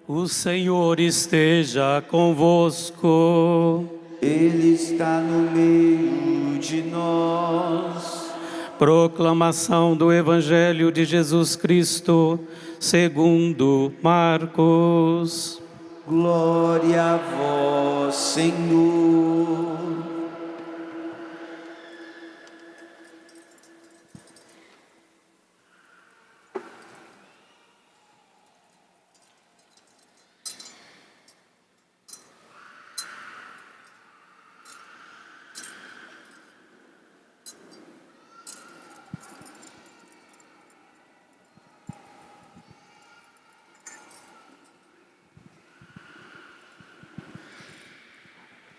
O Senhor esteja convosco. Ele está no meio de nós. Proclamação do Evangelho de Jesus Cristo, segundo Marcos. Glória a vós, Senhor.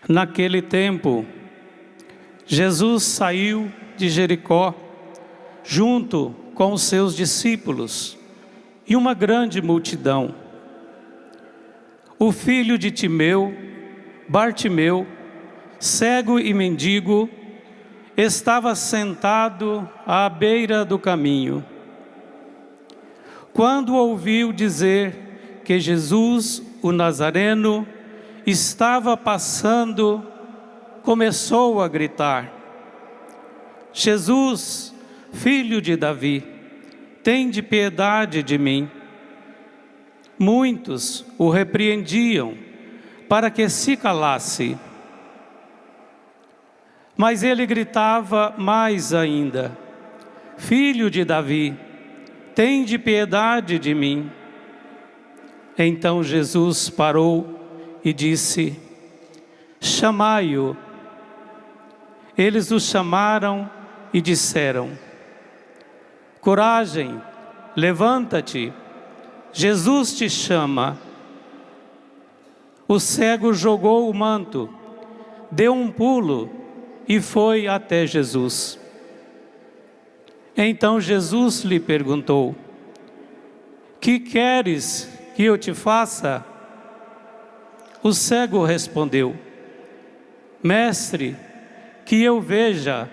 Naquele tempo, Jesus saiu de Jericó, junto com os seus discípulos e uma grande multidão. O filho de Timeu, Bartimeu, cego e mendigo, estava sentado à beira do caminho. Quando ouviu dizer que Jesus, o Nazareno, estava passando, começou a gritar: Jesus, filho de Davi, tende piedade de mim. Muitos o repreendiam para que se calasse. Mas ele gritava mais ainda: Filho de Davi, tende piedade de mim. Então Jesus parou e disse: chamai-o. Eles o chamaram e disseram: coragem, levanta-te, Jesus te chama. O cego jogou o manto, deu um pulo e foi até Jesus. Então Jesus lhe perguntou: que queres que eu te faça? O cego respondeu: mestre, que eu veja.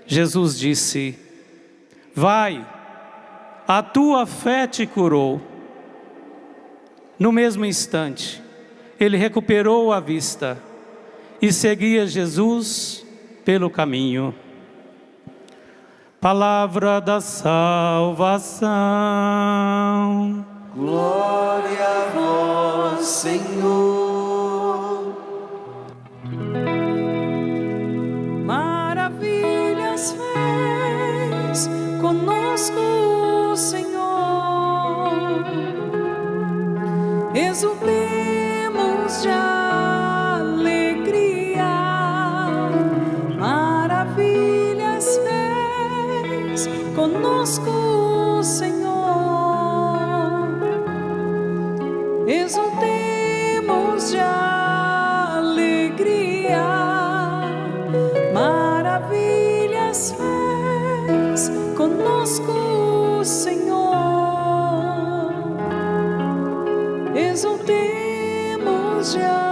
Jesus disse: vai, a tua fé te curou. No mesmo instante, ele recuperou a vista e seguia Jesus pelo caminho. Palavra da salvação. Glória a vós, Senhor. Maravilhas fez conosco o Senhor. Exultemos de alegria. Maravilhas fez conosco o Senhor. Exultemos de alegria, maravilhas fez conosco o Senhor. Exultemos de alegria.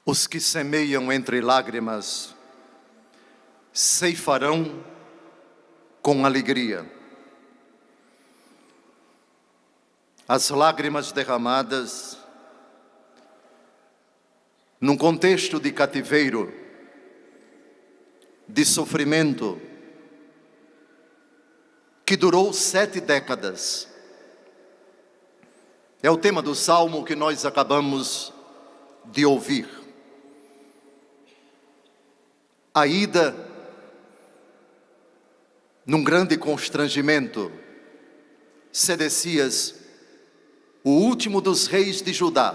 Os que semeiam entre lágrimas ceifarão com alegria. As lágrimas derramadas num contexto de cativeiro, de sofrimento, que durou 7 décadas. É o tema do salmo que nós acabamos de ouvir. A ida num grande constrangimento. Sedecias, o último dos reis de Judá.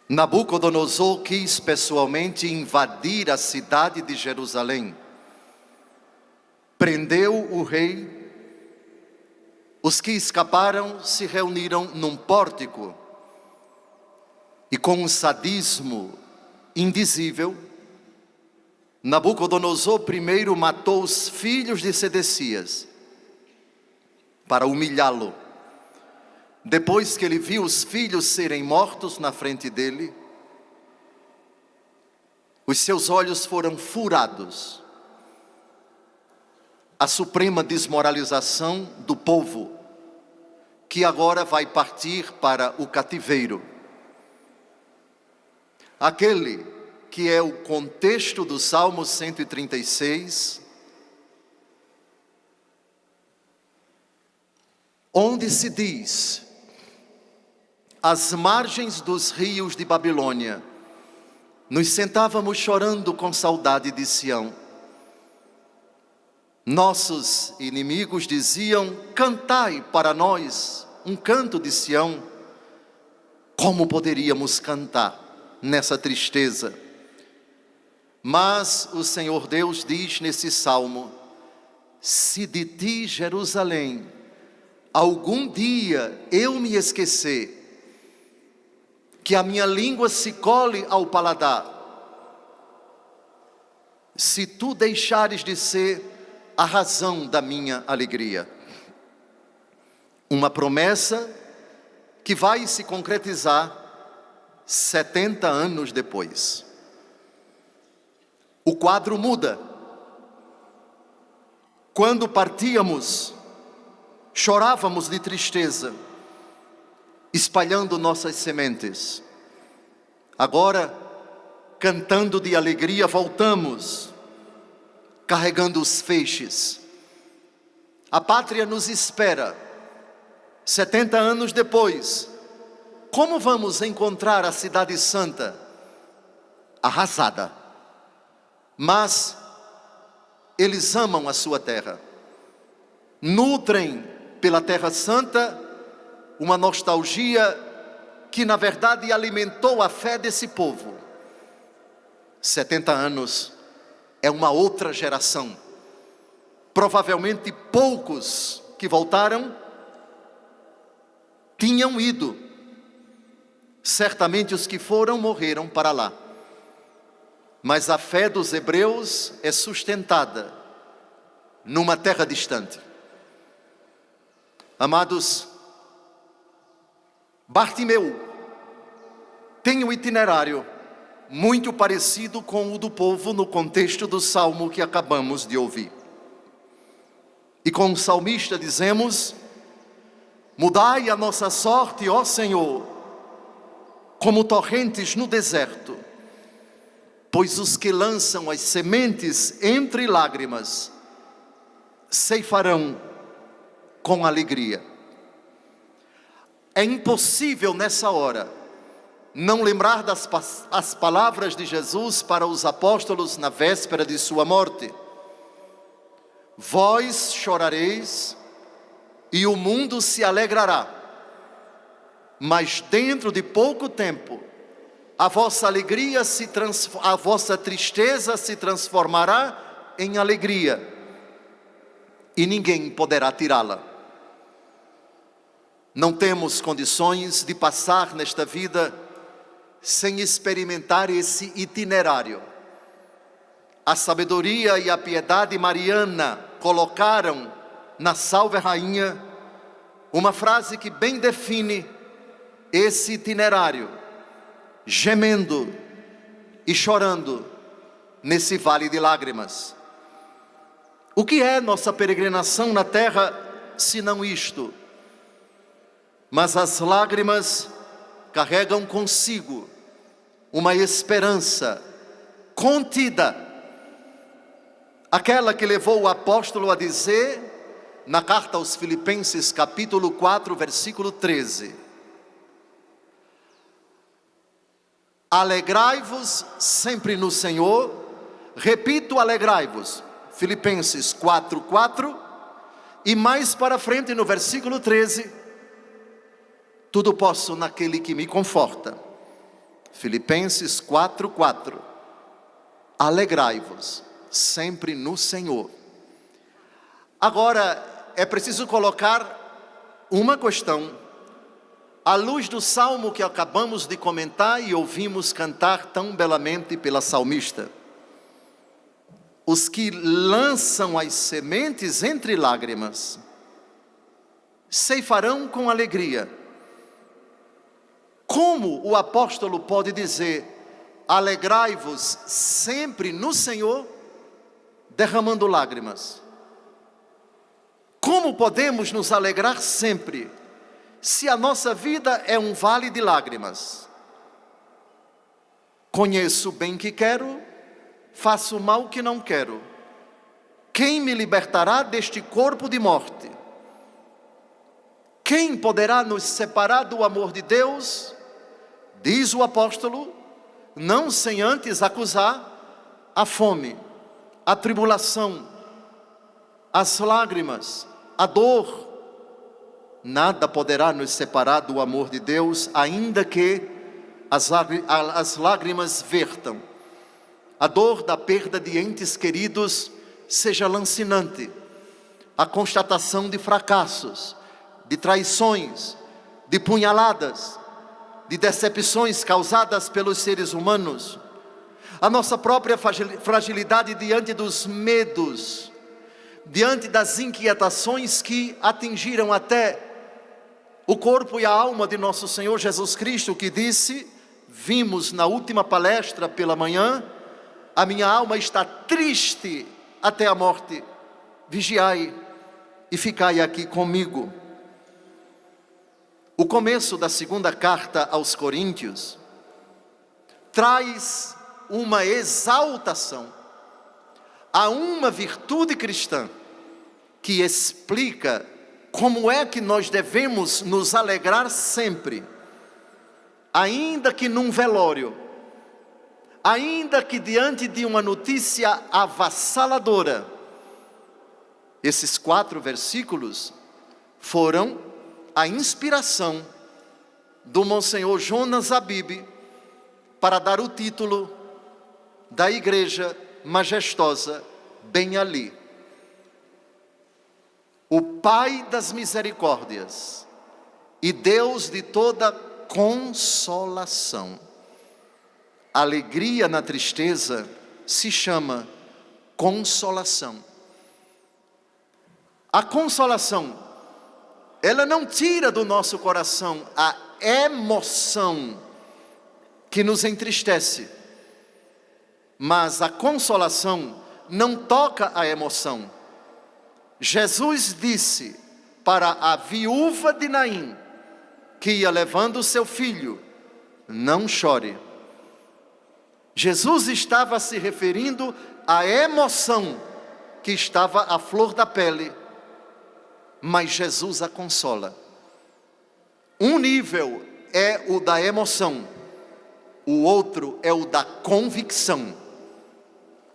Nabucodonosor quis pessoalmente invadir a cidade de Jerusalém. Prendeu o rei. Os que escaparam se reuniram num pórtico e com um sadismo indizível Nabucodonosor primeiro matou os filhos de Sedecias para humilhá-lo. Depois que ele viu os filhos serem mortos na frente dele, os seus olhos foram furados. A suprema desmoralização do povo, que agora vai partir para o cativeiro. Aquele que é o contexto do Salmo 136, onde se diz: às margens dos rios de Babilônia, nos sentávamos chorando com saudade de Sião. Nossos inimigos diziam: cantai para nós um canto de Sião. Como poderíamos cantar nessa tristeza? Mas o Senhor Deus diz nesse salmo: se de ti, Jerusalém, algum dia eu me esquecer, que a minha língua se cole ao paladar, se tu deixares de ser a razão da minha alegria. Uma promessa que vai se concretizar 70 anos depois. O quadro muda. Quando partíamos, chorávamos de tristeza, espalhando nossas sementes. Agora, cantando de alegria, voltamos, carregando os feixes. A pátria nos espera. 70 anos depois, como vamos encontrar a cidade santa? Arrasada. Mas eles amam a sua terra. Nutrem pela terra santa uma nostalgia que na verdade alimentou a fé desse povo. 70 anos é uma outra geração. Provavelmente poucos que voltaram tinham ido. Certamente os que foram morreram para lá. Mas a fé dos hebreus é sustentada numa terra distante. Amados, Bartimeu tem um itinerário muito parecido com o do povo no contexto do salmo que acabamos de ouvir. E com o salmista dizemos: mudai a nossa sorte, ó Senhor, como torrentes no deserto, pois os que lançam as sementes entre lágrimas ceifarão com alegria. É impossível nessa hora não lembrar as palavras de Jesus para os apóstolos na véspera de sua morte: vós chorareis e o mundo se alegrará, mas dentro de pouco tempo a vossa alegria a vossa tristeza se transformará em alegria, e ninguém poderá tirá-la. Não temos condições de passar nesta vida sem experimentar esse itinerário. A sabedoria e a piedade mariana colocaram na Salve Rainha uma frase que bem define esse itinerário: gemendo e chorando nesse vale de lágrimas. O que é nossa peregrinação na terra, senão isto? Mas as lágrimas carregam consigo uma esperança contida, aquela que levou o apóstolo a dizer na carta aos Filipenses, capítulo 4, versículo 13: alegrai-vos sempre no Senhor. Repito, alegrai-vos. Filipenses 4, 4. E mais para frente no versículo 13: tudo posso naquele que me conforta. Filipenses 4, 4. Alegrai-vos sempre no Senhor. Agora, é preciso colocar uma questão à luz do salmo que acabamos de comentar e ouvimos cantar tão belamente pela salmista. os que lançam as sementes entre lágrimas ceifarão com alegria. Como o apóstolo pode dizer: alegrai-vos sempre no Senhor, derramando lágrimas? Como podemos nos alegrar sempre, se a nossa vida é um vale de lágrimas? Conheço o bem que quero, faço o mal que não quero. Quem me libertará deste corpo de morte? Quem poderá nos separar do amor de Deus? Diz o apóstolo, não sem antes acusar a fome, a tribulação, as lágrimas, a dor. Nada poderá nos separar do amor de Deus, ainda que as lágrimas vertam. A dor da perda de entes queridos seja lancinante. A constatação de fracassos, de traições, de punhaladas, de decepções causadas pelos seres humanos, a nossa própria fragilidade diante dos medos, diante das inquietações que atingiram até o corpo e a alma de nosso Senhor Jesus Cristo, que disse, vimos na última palestra pela manhã, a minha alma está triste até a morte, vigiai e ficai aqui comigo. O começo da segunda carta aos Coríntios traz uma exaltação a uma virtude cristã que explica como é que nós devemos nos alegrar sempre, ainda que num velório, ainda que diante de uma notícia avassaladora. Esses 4 versículos foram a inspiração do Monsenhor Jonas Abib para dar o título da igreja majestosa bem ali. O Pai das misericórdias e Deus de toda consolação. Alegria na tristeza se chama consolação. A consolação, ela não tira do nosso coração a emoção que nos entristece, mas a consolação não toca a emoção. Jesus disse para a viúva de Naim, que ia levando o seu filho, não chore. Jesus estava se referindo à emoção que estava à flor da pele, mas Jesus a consola. Um nível é o da emoção, o outro é o da convicção.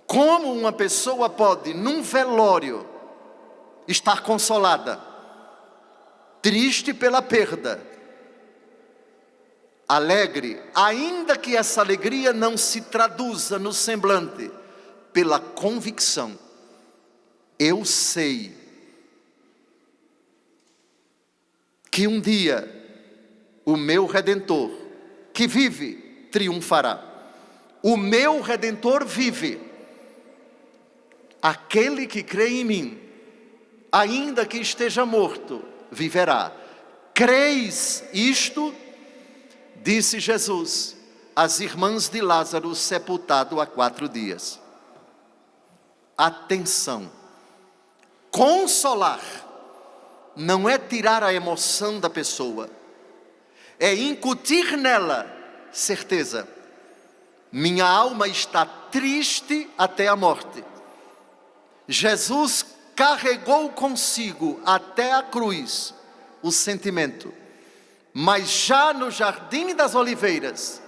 Como uma pessoa pode, num velório, estar consolada, triste pela perda, alegre, ainda que essa alegria não se traduza no semblante, pela convicção. Eu sei que um dia o meu Redentor, que vive, triunfará. O meu Redentor vive. Aquele que crê em mim, ainda que esteja morto, viverá. Creis isto? Disse Jesus às irmãs de Lázaro, sepultado há 4 dias. Atenção! Consolar não é tirar a emoção da pessoa, é incutir nela certeza. Minha alma está triste até a morte. Jesus carregou consigo até a cruz o sentimento, mas já no jardim das oliveiras,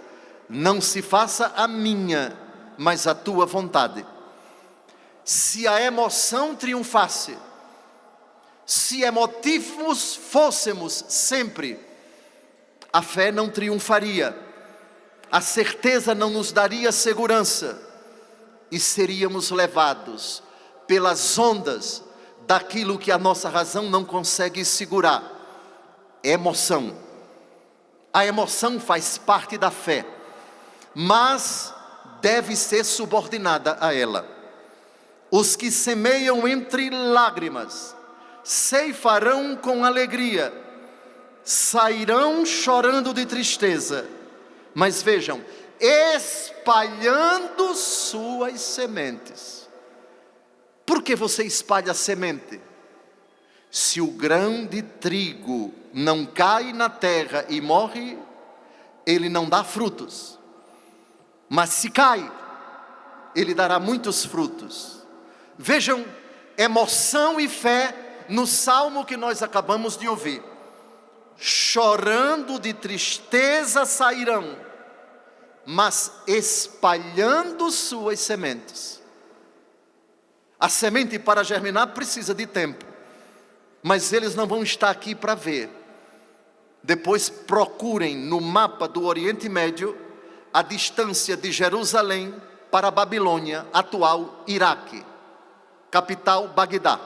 não se faça a minha, mas a tua vontade. Se a emoção triunfasse, se emotivos fôssemos sempre, a fé não triunfaria, a certeza não nos daria segurança, e seríamos levados pelas ondas daquilo que a nossa razão não consegue segurar. Emoção. A emoção faz parte da fé, mas deve ser subordinada a ela. Os que semeiam entre lágrimas ceifarão com alegria, sairão chorando de tristeza, mas vejam, espalhando suas sementes. Por que você espalha semente? Se o grão de trigo não cai na terra e morre, ele não dá frutos. Mas se cai, ele dará muitos frutos. Vejam, emoção e fé no salmo que nós acabamos de ouvir. Chorando de tristeza sairão, mas espalhando suas sementes. A semente para germinar precisa de tempo, mas eles não vão estar aqui para ver. Depois procurem no mapa do Oriente Médio a distância de Jerusalém para a Babilônia, atual Iraque, capital Bagdá.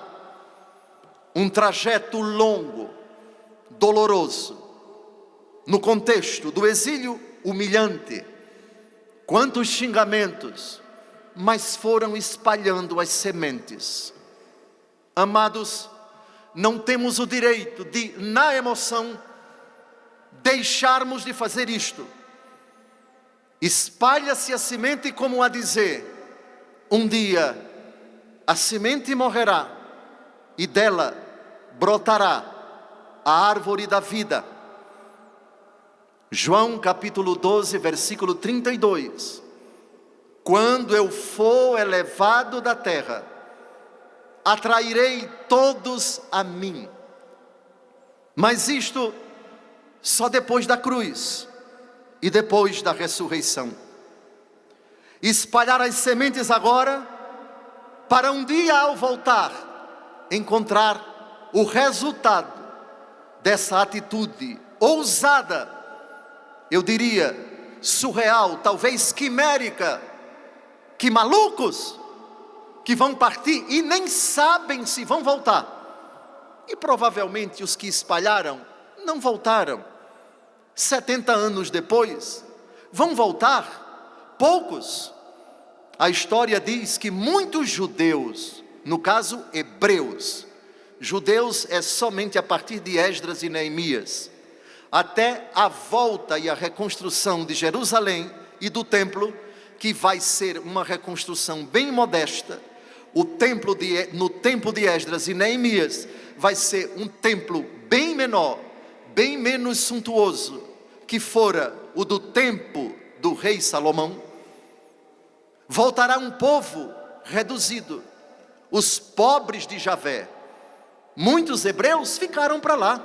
Um trajeto longo, doloroso, no contexto do exílio humilhante. Quantos xingamentos, mas foram espalhando as sementes. Amados, não temos o direito de, na emoção, deixarmos de fazer isto. Espalha-se a semente como a dizer, um dia a semente morrerá e dela brotará a árvore da vida. João capítulo 12, versículo 32. Quando eu for elevado da terra, atrairei todos a mim. Mas isto só depois da cruz e depois da ressurreição. Espalhar as sementes agora, para um dia ao voltar, encontrar o resultado dessa atitude ousada, eu diria surreal, talvez quimérica, que malucos que vão partir e nem sabem se vão voltar. E provavelmente os que espalharam não voltaram. 70 anos depois, vão voltar poucos. A história diz que muitos judeus, no caso hebreus, judeus é somente a partir de Esdras e Neemias, até a volta e a reconstrução de Jerusalém e do templo, que vai ser uma reconstrução bem modesta. No tempo de Esdras e Neemias, vai ser um templo bem menor, bem menos suntuoso, que fora o do tempo do rei Salomão. Voltará um povo reduzido, os pobres de Javé. Muitos hebreus ficaram para lá,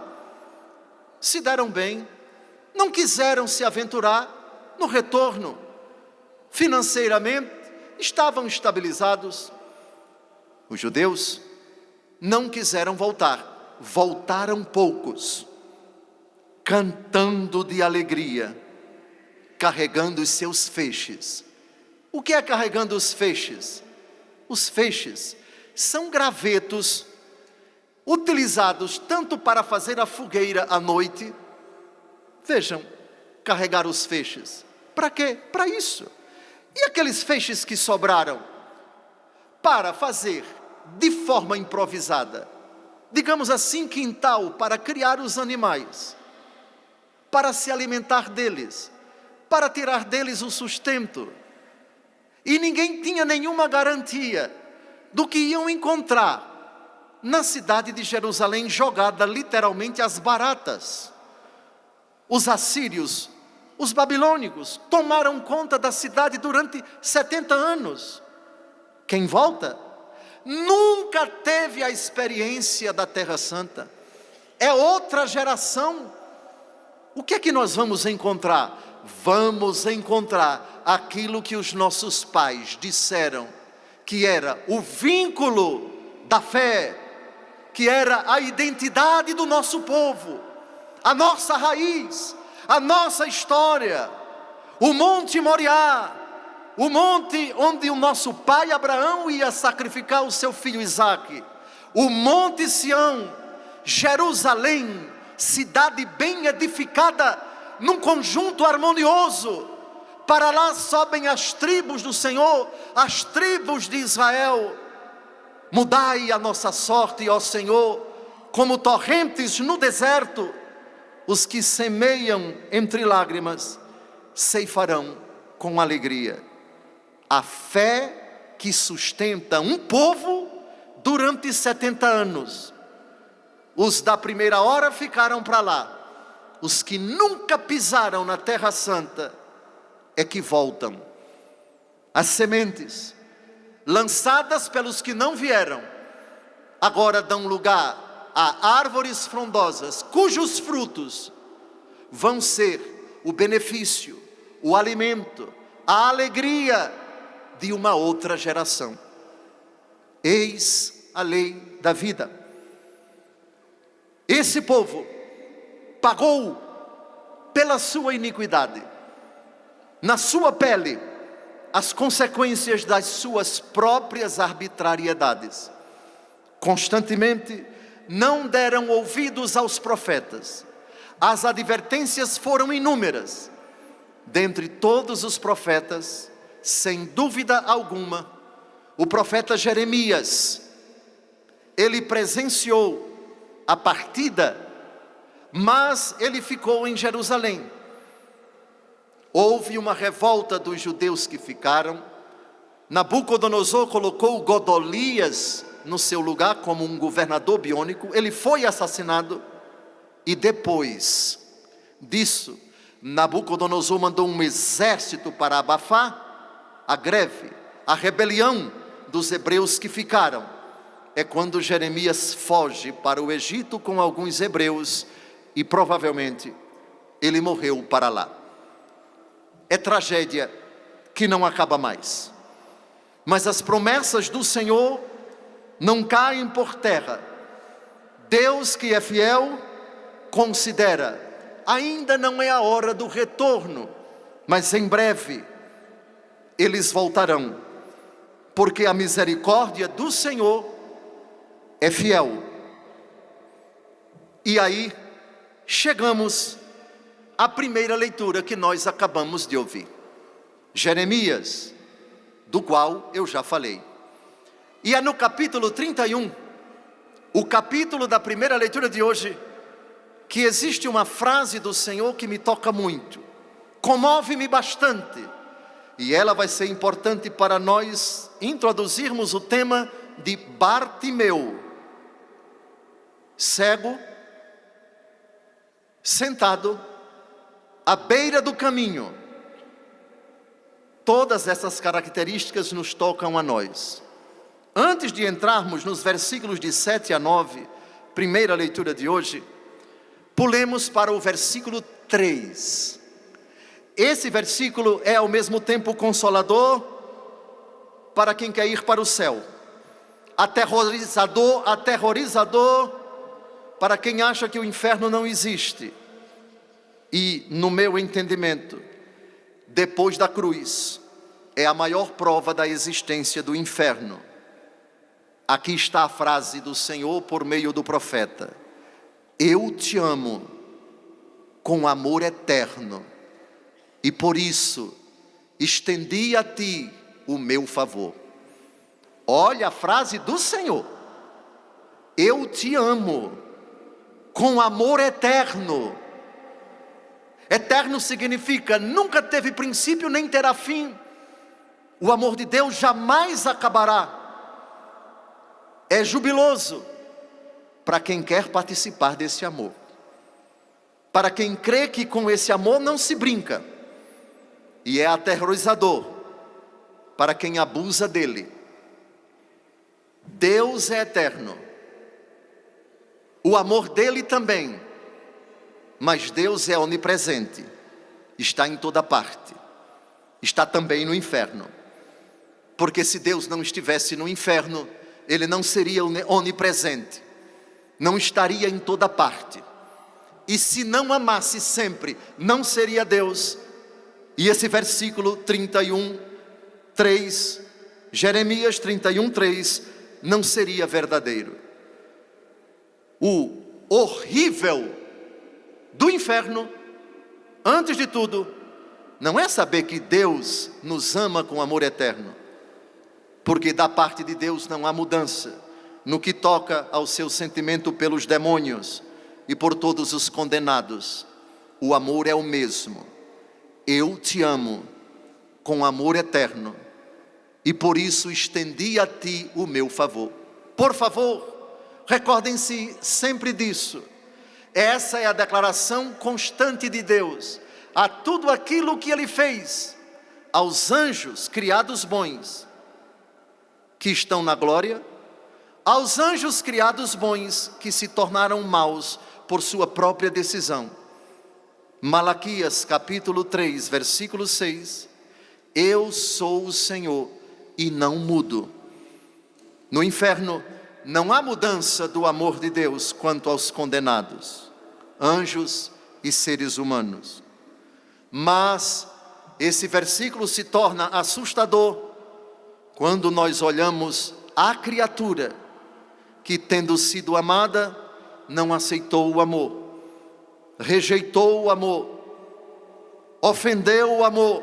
se deram bem, não quiseram se aventurar no retorno. Financeiramente estavam estabilizados. Os judeus não quiseram voltar, voltaram poucos, cantando de alegria, carregando os seus feixes. O que é carregando os feixes? Os feixes são gravetos utilizados tanto para fazer a fogueira à noite. Vejam, carregar os feixes. Para quê? Para isso. E aqueles feixes que sobraram? Para fazer de forma improvisada, digamos assim, quintal para criar os animais, para se alimentar deles, para tirar deles o sustento. E ninguém tinha nenhuma garantia do que iam encontrar na cidade de Jerusalém, jogada literalmente às baratas. Os assírios, os babilônicos, tomaram conta da cidade durante 70 anos. Quem volta nunca teve a experiência da Terra Santa. É outra geração. O que é que nós vamos encontrar? Vamos encontrar aquilo que os nossos pais disseram, que era o vínculo da fé, que era a identidade do nosso povo, a nossa raiz, a nossa história. O Monte Moriá, o monte onde o nosso pai Abraão ia sacrificar o seu filho Isaque. O Monte Sião, Jerusalém, cidade bem edificada, num conjunto harmonioso. Para lá sobem as tribos do Senhor, as tribos de Israel. Mudai a nossa sorte, ó Senhor, como torrentes no deserto. Os que semeiam entre lágrimas ceifarão com alegria. A fé que sustenta um povo durante 70 anos. Os da primeira hora ficaram para lá. Os que nunca pisaram na Terra Santa é que voltam. As sementes lançadas pelos que não vieram, agora dão lugar a árvores frondosas, cujos frutos vão ser o benefício, o alimento, a alegria de uma outra geração. Eis a lei da vida. Esse povo pagou pela sua iniquidade, na sua pele, as consequências das suas próprias arbitrariedades. Constantemente não deram ouvidos aos profetas. As advertências foram inúmeras. Dentre todos os profetas, sem dúvida alguma, o profeta Jeremias, ele presenciou a partida, mas ele ficou em Jerusalém. Houve uma revolta dos judeus que ficaram. Nabucodonosor colocou Godolias no seu lugar como um governador biônico. Ele foi assassinado. E depois disso, Nabucodonosor mandou um exército para abafar a greve, a rebelião dos hebreus que ficaram. É quando Jeremias foge para o Egito com alguns hebreus e provavelmente ele morreu para lá. É tragédia que não acaba mais. Mas as promessas do Senhor não caem por terra. Deus que é fiel considera, ainda não é a hora do retorno, mas em breve eles voltarão, porque a misericórdia do Senhor é fiel. E aí chegamos à primeira leitura que nós acabamos de ouvir. Jeremias, do qual eu já falei. E é no capítulo 31, o capítulo da primeira leitura de hoje, que existe uma frase do Senhor que me toca muito, comove-me bastante, e ela vai ser importante para nós introduzirmos o tema de Bartimeu, cego, sentado à beira do caminho. Todas essas características nos tocam a nós. Antes de entrarmos nos versículos de 7 a 9, primeira leitura de hoje, pulemos para o versículo 3. Esse versículo é ao mesmo tempo consolador para quem quer ir para o céu, aterrorizador para quem acha que o inferno não existe. E, no meu entendimento, depois da cruz, é a maior prova da existência do inferno. Aqui está a frase do Senhor por meio do profeta: eu te amo com amor eterno, e por isso estendi a ti o meu favor. Olha a frase do Senhor: eu te amo com amor eterno. Eterno significa nunca teve princípio nem terá fim. O amor de Deus jamais acabará. É jubiloso para quem quer participar desse amor, para quem crê que com esse amor não se brinca, e é aterrorizador para quem abusa dele. Deus é eterno, o amor dele também, mas Deus é onipresente, está em toda parte, está também no inferno, porque se Deus não estivesse no inferno, ele não seria onipresente, não estaria em toda parte, e se não amasse sempre, não seria Deus. E esse versículo 31, 3, Jeremias 31, 3, não seria verdadeiro. O horrível do inferno, antes de tudo, não é saber que Deus nos ama com amor eterno, porque da parte de Deus não há mudança, no que toca ao seu sentimento pelos demônios e por todos os condenados. O amor é o mesmo. Eu te amo com amor eterno e por isso estendi a ti o meu favor. Por favor, recordem-se sempre disso. Essa é a declaração constante de Deus a tudo aquilo que Ele fez aos anjos criados bons que estão na glória, aos anjos criados bons que se tornaram maus por sua própria decisão. Malaquias capítulo 3, versículo 6. Eu sou o Senhor e não mudo. No inferno não há mudança do amor de Deus quanto aos condenados, anjos e seres humanos. Mas esse versículo se torna assustador quando nós olhamos a criatura que, tendo sido amada, não aceitou o amor, rejeitou o amor, ofendeu o amor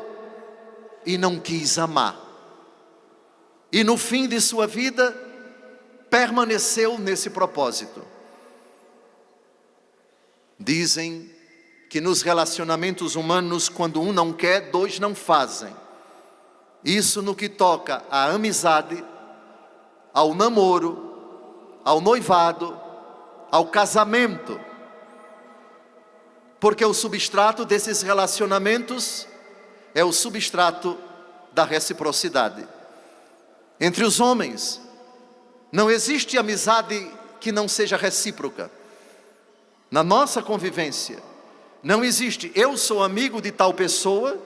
e não quis amar. E no fim de sua vida, permaneceu nesse propósito. Dizem que nos relacionamentos humanos, quando um não quer, dois não fazem. Isso no que toca à amizade, ao namoro, ao noivado, ao casamento. Porque o substrato desses relacionamentos é o substrato da reciprocidade. Entre os homens, não existe amizade que não seja recíproca. Na nossa convivência, não existe eu sou amigo de tal pessoa,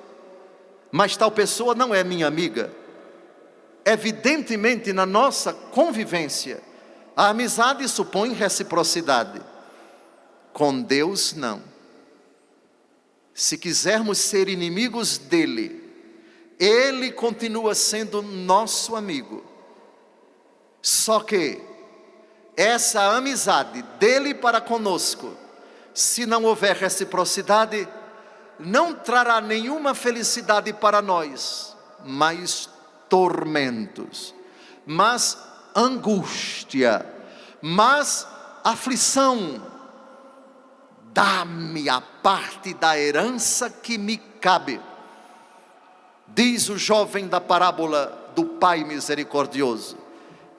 mas tal pessoa não é minha amiga. Evidentemente, na nossa convivência, a amizade supõe reciprocidade. Com Deus, não. Se quisermos ser inimigos dele, ele continua sendo nosso amigo. Só que essa amizade dele para conosco, se não houver reciprocidade, não trará nenhuma felicidade para nós, mas tormentos, mas angústia, mas aflição. Dá-me a parte da herança que me cabe, diz o jovem da parábola do Pai misericordioso.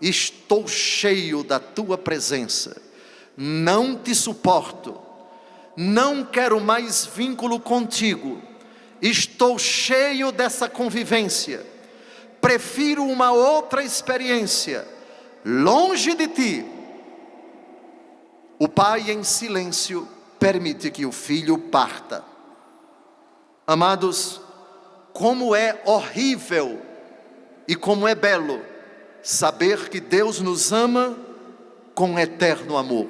Estou cheio da tua presença, não te suporto, não quero mais vínculo contigo, estou cheio dessa convivência, prefiro uma outra experiência, longe de ti. O pai em silêncio permite que o filho parta. Amados, como é horrível e como é belo saber que Deus nos ama com eterno amor.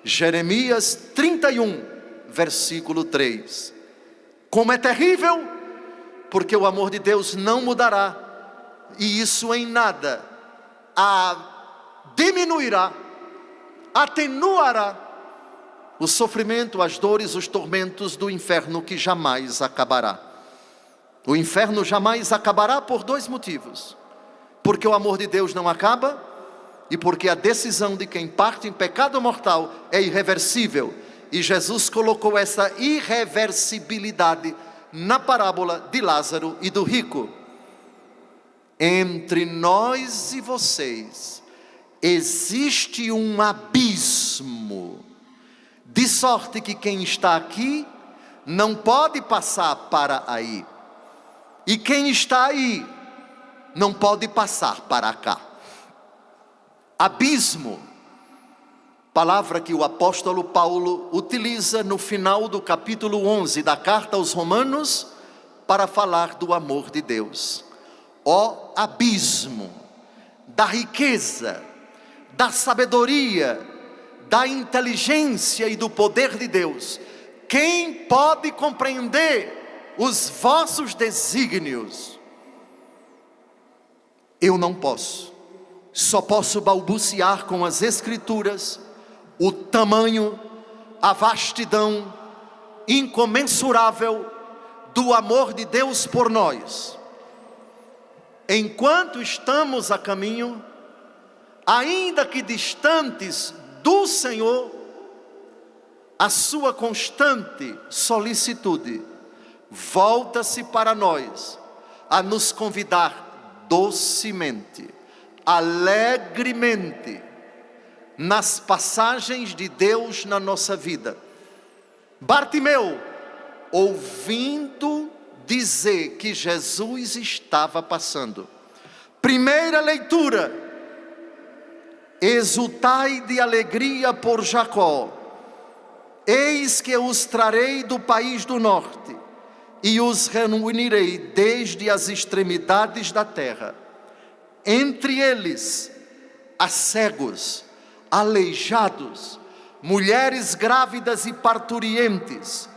Jeremias 31, versículo 3. Como é terrível, porque o amor de Deus não mudará, e isso em nada diminuirá, atenuará o sofrimento, as dores, os tormentos do inferno, que jamais acabará. O inferno jamais acabará por dois motivos: porque o amor de Deus não acaba, e porque a decisão de quem parte em pecado mortal é irreversível. E Jesus colocou essa irreversibilidade na parábola de Lázaro e do rico. Entre nós e vocês existe um abismo, de sorte que quem está aqui não pode passar para aí, e quem está aí não pode passar para cá. Abismo, palavra que o apóstolo Paulo utiliza no final do capítulo 11 da carta aos Romanos, para falar do amor de Deus. Ó abismo da riqueza, da sabedoria, da inteligência e do poder de Deus! Quem pode compreender os vossos desígnios? Eu não posso. Só posso balbuciar com as Escrituras o tamanho, a vastidão incomensurável do amor de Deus por nós. Enquanto estamos a caminho, ainda que distantes do Senhor, a sua constante solicitude volta-se para nós a nos convidar docemente, alegremente, nas passagens de Deus na nossa vida. Bartimeu, ouvindo dizer que Jesus estava passando. Primeira leitura: exultai de alegria por Jacó, eis que os trarei do país do norte, e os reunirei desde as extremidades da terra. Entre eles há cegos, aleijados, mulheres grávidas e parturientes,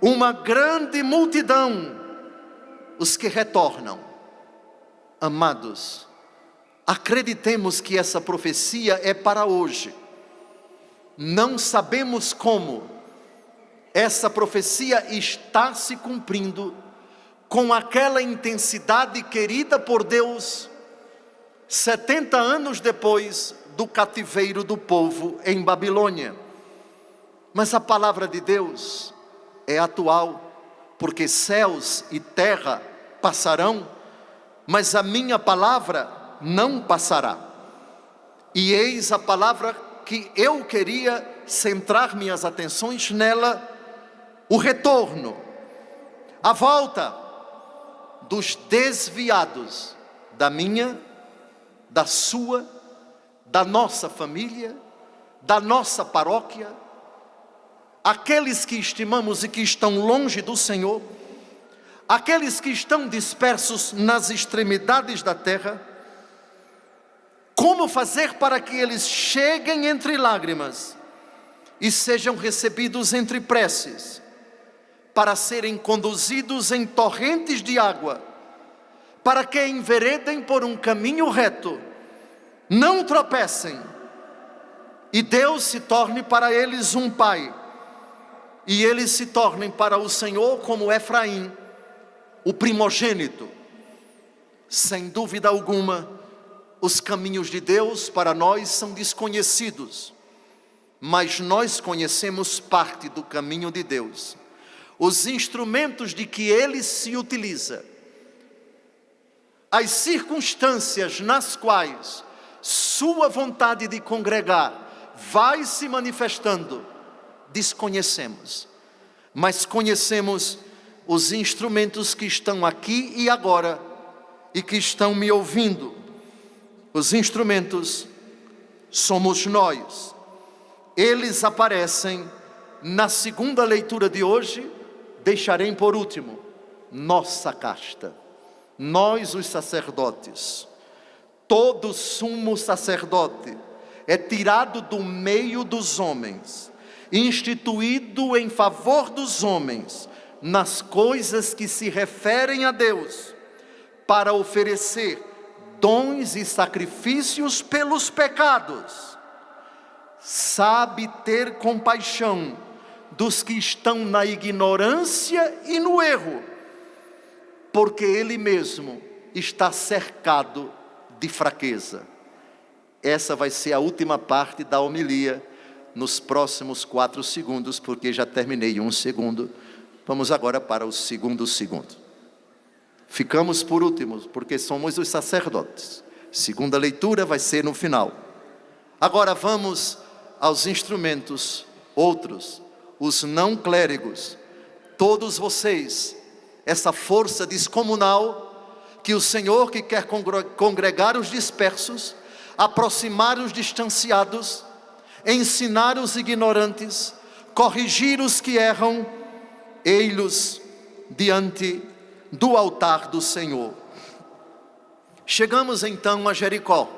uma grande multidão, os que retornam. Amados, acreditemos que essa profecia é para hoje. Não sabemos como essa profecia está se cumprindo com aquela intensidade querida por Deus 70 anos depois do cativeiro do povo em Babilônia. Mas a palavra de Deus é atual, porque céus e terra passarão, mas a minha palavra não passará. E eis a palavra que eu queria centrar minhas atenções nela: o retorno, a volta dos desviados da minha, da sua, da nossa família, da nossa paróquia, aqueles que estimamos e que estão longe do Senhor, aqueles que estão dispersos nas extremidades da terra. Como fazer para que eles cheguem entre lágrimas e sejam recebidos entre preces, para serem conduzidos em torrentes de água, para que enveredem por um caminho reto, não tropecem, e Deus se torne para eles um pai, e eles se tornem para o Senhor como Efraim, o primogênito. Sem dúvida alguma, os caminhos de Deus para nós são desconhecidos, mas nós conhecemos parte do caminho de Deus. Os instrumentos de que Ele se utiliza, as circunstâncias nas quais sua vontade de congregar vai se manifestando, desconhecemos. Mas conhecemos os instrumentos que estão aqui e agora, e que estão me ouvindo. Os instrumentos somos nós. Eles aparecem na segunda leitura de hoje. Deixarei por último, nossa casta, nós os sacerdotes. Todo sumo sacerdote é tirado do meio dos homens, instituído em favor dos homens, nas coisas que se referem a Deus, para oferecer dons e sacrifícios pelos pecados. Sabe ter compaixão dos que estão na ignorância e no erro, porque Ele mesmo está cercado de fraqueza. Essa vai ser a última parte da homilia, nos próximos 4 segundos, porque já terminei 1 segundo. Vamos agora para o segundo segundo. Ficamos por último, porque somos os sacerdotes. Segunda leitura vai ser no final. Agora vamos aos instrumentos outros, os não clérigos. Todos vocês, essa força descomunal que o Senhor, que quer congregar os dispersos, aproximar os distanciados, ensinar os ignorantes, corrigir os que erram, ei-los diante do altar do Senhor. Chegamos então a Jericó,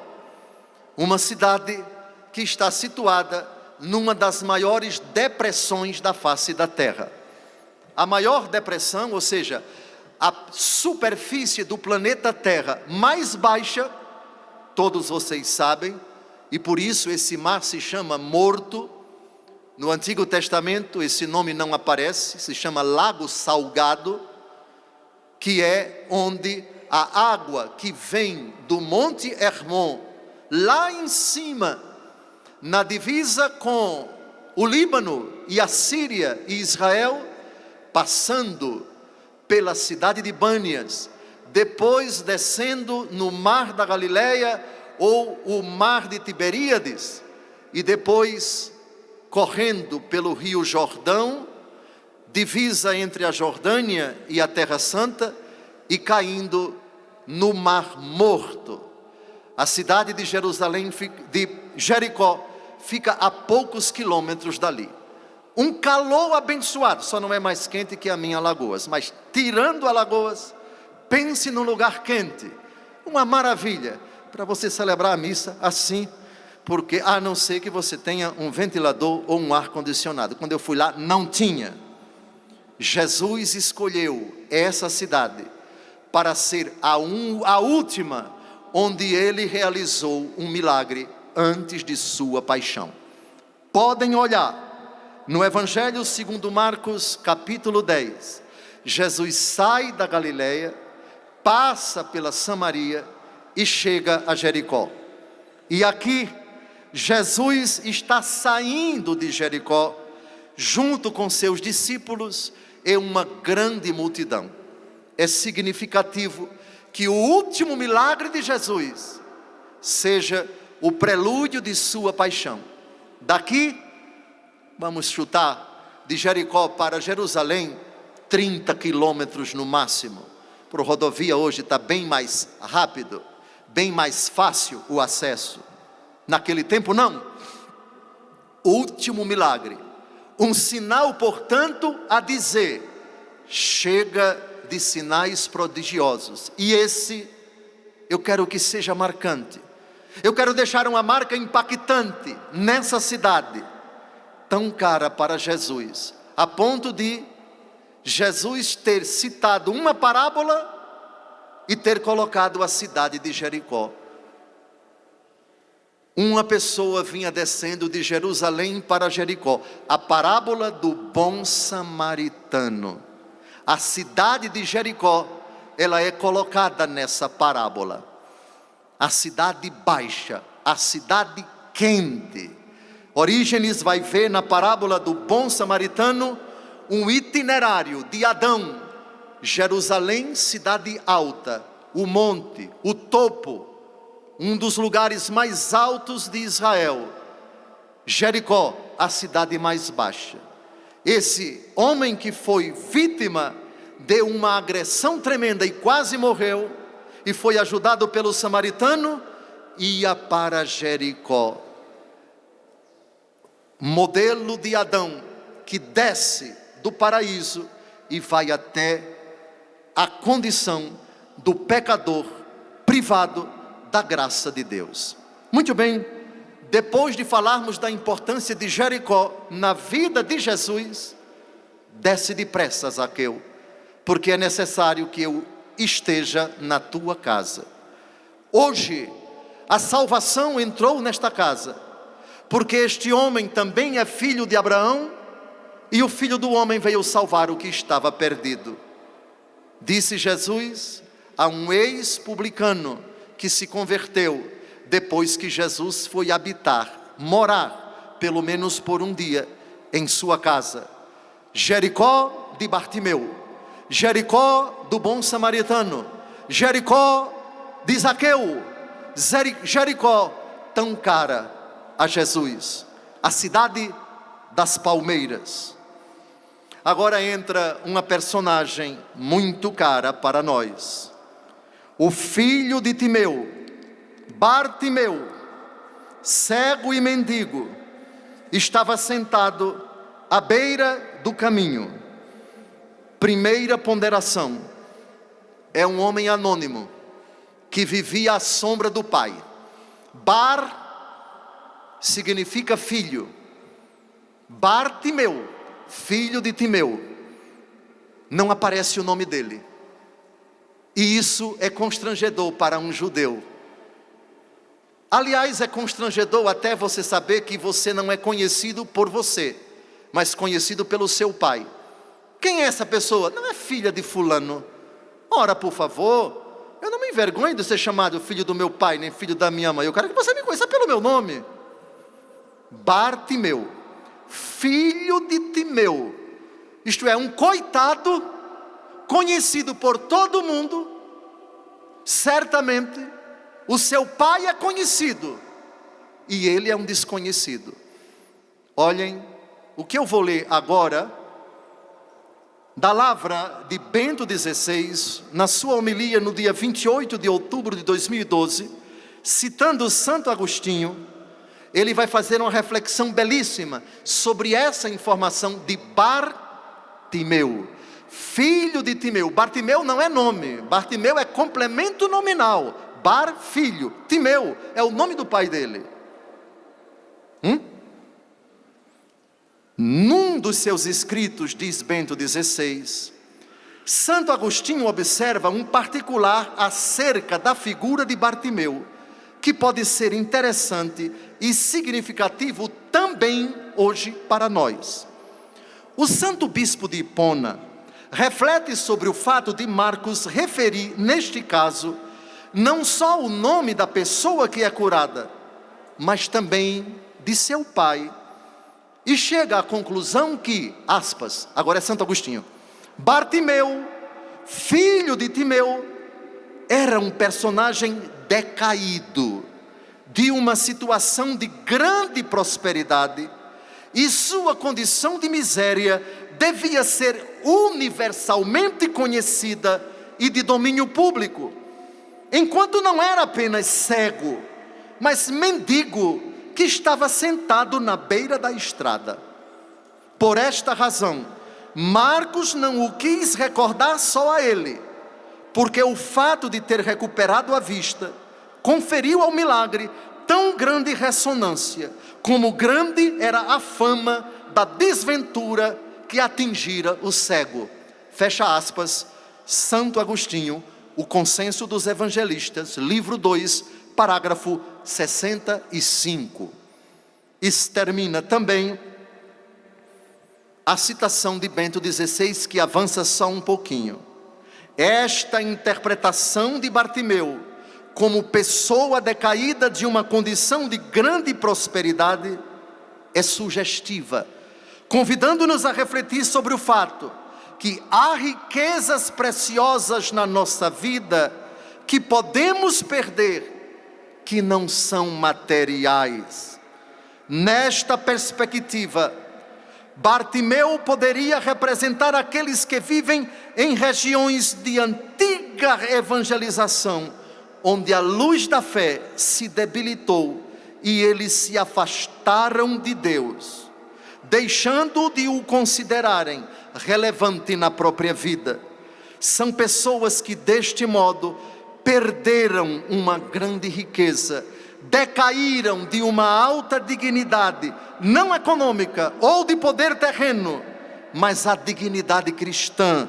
uma cidade que está situada numa das maiores depressões da face da terra. A maior depressão, ou seja, a superfície do planeta Terra mais baixa, todos vocês sabem, e por isso esse mar se chama Morto. No Antigo Testamento esse nome não aparece, se chama Lago Salgado, que é onde a água que vem do Monte Hermon lá em cima, na divisa com o Líbano e a Síria e Israel, passando pela cidade de Bânias, depois descendo no mar da Galileia ou o mar de Tiberíades, e depois correndo pelo rio Jordão, divisa entre a Jordânia e a Terra Santa, e caindo no Mar Morto. A cidade de Jerusalém, de Jericó, fica a poucos quilômetros dali. Um calor abençoado, só não é mais quente que a minha Alagoas, mas tirando Alagoas, pense num lugar quente, uma maravilha, para você celebrar a missa assim, porque a não ser que você tenha um ventilador ou um ar-condicionado. Quando eu fui lá, não tinha. Jesus escolheu essa cidade para ser a última onde ele realizou um milagre antes de sua paixão. Podem olhar no Evangelho segundo Marcos, capítulo 10. Jesus sai da Galileia, passa pela Samaria e chega a Jericó. E aqui, Jesus está saindo de Jericó, junto com seus discípulos e uma grande multidão. É significativo que o último milagre de Jesus seja o prelúdio de sua paixão. Daqui, vamos chutar, de Jericó para Jerusalém, 30 quilômetros no máximo. Por rodovia hoje está bem mais rápido, bem mais fácil o acesso. Naquele tempo não. Último milagre, um sinal, portanto, a dizer: chega de sinais prodigiosos. E esse, eu quero que seja marcante. Eu quero deixar uma marca impactante nessa cidade, tão cara para Jesus, a ponto de Jesus ter citado uma parábola e ter colocado a cidade de Jericó. Uma pessoa vinha descendo de Jerusalém para Jericó. A parábola do bom samaritano. A cidade de Jericó, ela é colocada nessa parábola. A cidade baixa, a cidade quente. Orígenes vai ver na parábola do bom samaritano um itinerário de Adão. Jerusalém, cidade alta, o monte, o topo, um dos lugares mais altos de Israel. Jericó, a cidade mais baixa. Esse homem que foi vítima de uma agressão tremenda e quase morreu, e foi ajudado pelo samaritano, ia para Jericó. Modelo de Adão, que desce do paraíso e vai até a condição do pecador privado da graça de Deus. Muito bem, depois de falarmos da importância de Jericó na vida de Jesus, desce depressa, Zaqueu, porque é necessário que eu esteja na tua casa. Hoje, a salvação entrou nesta casa, porque este homem também é filho de Abraão, e o Filho do Homem veio salvar o que estava perdido. Disse Jesus a um ex-publicano que se converteu depois que Jesus foi morar, pelo menos por um dia, em sua casa. Jericó de Bartimeu, Jericó do bom samaritano, Jericó de Zaqueu, Jericó tão cara a Jesus, a cidade das palmeiras. Agora entra uma personagem muito cara para nós. O filho de Timeu, Bartimeu, cego e mendigo, estava sentado à beira do caminho. Primeira ponderação: é um homem anônimo que vivia à sombra do pai. Bar significa filho. Bartimeu, filho de Timeu, não aparece o nome dele. E isso é constrangedor para um judeu. Aliás, é constrangedor até você saber que você não é conhecido por você, mas conhecido pelo seu pai. Quem é essa pessoa? Não é filha de fulano. Ora, por favor, eu não me vergonha de ser chamado filho do meu pai, nem filho da minha mãe. Eu quero que você me conheça pelo meu nome. Bartimeu, filho de Timeu. Isto é, um coitado, conhecido por todo mundo. Certamente, o seu pai é conhecido e ele é um desconhecido. Olhem, o que eu vou ler agora, da lavra de Bento XVI, na sua homilia no dia 28 de outubro de 2012, citando Santo Agostinho, ele vai fazer uma reflexão belíssima sobre essa informação de Bartimeu, filho de Timeu. Bartimeu não é nome, Bartimeu é complemento nominal. Bar, filho, Timeu é o nome do pai dele. Num dos seus escritos, diz Bento XVI, Santo Agostinho observa um particular acerca da figura de Bartimeu, que pode ser interessante e significativo também hoje para nós. O santo bispo de Hipona reflete sobre o fato de Marcos referir, neste caso, não só o nome da pessoa que é curada, mas também de seu pai, e chega à conclusão que, aspas, agora é Santo Agostinho, Bartimeu, filho de Timeu, era um personagem decaído, de uma situação de grande prosperidade, e sua condição de miséria devia ser universalmente conhecida e de domínio público, enquanto não era apenas cego, mas mendigo, que estava sentado na beira da estrada. Por esta razão, Marcos não o quis recordar só a ele, porque o fato de ter recuperado a vista conferiu ao milagre tão grande ressonância, como grande era a fama da desventura que atingira o cego. Fecha aspas, Santo Agostinho, O Consenso dos Evangelistas, livro 2, parágrafo 65. Isso termina também a citação de Bento XVI, que avança só um pouquinho. Esta interpretação de Bartimeu como pessoa decaída de uma condição de grande prosperidade é sugestiva, convidando-nos a refletir sobre o fato que há riquezas preciosas na nossa vida que podemos perder, que não são materiais. Nesta perspectiva, Bartimeu poderia representar aqueles que vivem em regiões de antiga evangelização, onde a luz da fé se debilitou e eles se afastaram de Deus, deixando de o considerarem relevante na própria vida. São pessoas que deste modo perderam uma grande riqueza, decaíram de uma alta dignidade, não econômica ou de poder terreno, mas a dignidade cristã.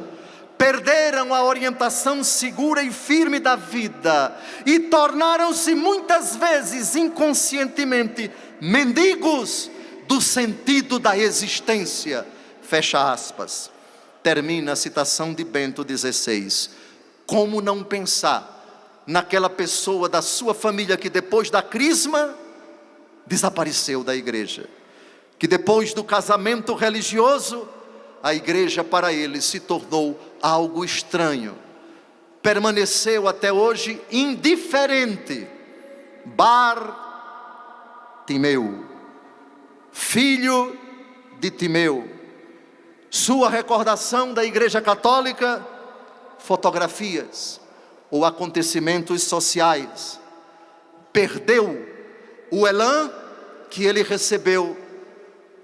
Perderam a orientação segura e firme da vida e tornaram-se muitas vezes inconscientemente mendigos do sentido da existência. Fecha aspas. Termina a citação de Bento XVI. Como não pensar naquela pessoa da sua família que depois da crisma desapareceu da igreja, que depois do casamento religioso a igreja para ele se tornou algo estranho, permaneceu até hoje indiferente. Bartimeu, filho de Timeu. Sua recordação da igreja católica, fotografias ou acontecimentos sociais. Perdeu o elan que ele recebeu